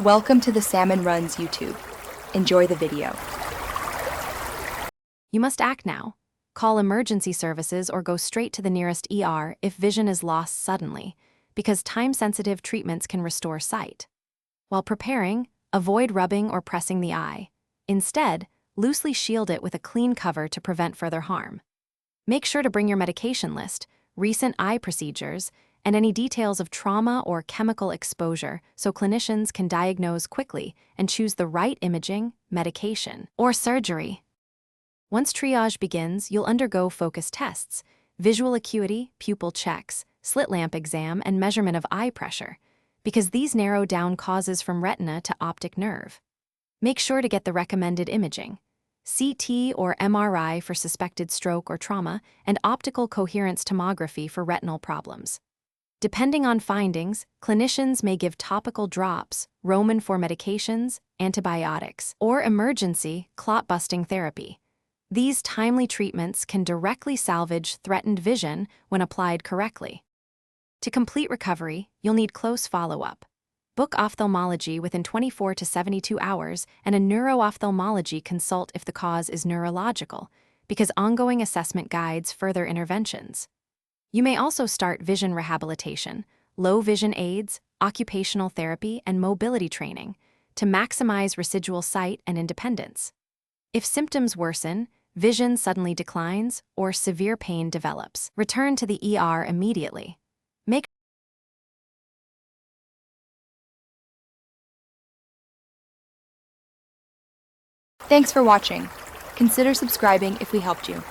Welcome to the Salmon Runs YouTube. Enjoy the video. You must act now. Call emergency services or go straight to the nearest ER if vision is lost suddenly, because time-sensitive treatments can restore sight. While preparing, avoid rubbing or pressing the eye. Instead, loosely shield it with a clean cover to prevent further harm. Make sure to bring your medication list, recent eye procedures, and any details of trauma or chemical exposure so clinicians can diagnose quickly and choose the right imaging, medication, or surgery. Once triage begins, you'll undergo focus tests, visual acuity, pupil checks, slit lamp exam, and measurement of eye pressure, because these narrow down causes from retina to optic nerve. Make sure to get the recommended imaging: CT or MRI for suspected stroke or trauma, and optical coherence tomography for retinal problems. Depending on findings, clinicians may give topical drops, Roman for medications, antibiotics, or emergency clot-busting therapy. These timely treatments can directly salvage threatened vision when applied correctly. To complete recovery, you'll need close follow-up. Book ophthalmology within 24 to 72 hours and a neuro-ophthalmology consult if the cause is neurological, because ongoing assessment guides further interventions. You may also start vision rehabilitation, low vision aids, occupational therapy, and mobility training to maximize residual sight and independence. If symptoms worsen, vision suddenly declines, or severe pain develops, return to the ER immediately. Thanks for watching. Consider subscribing if we helped you.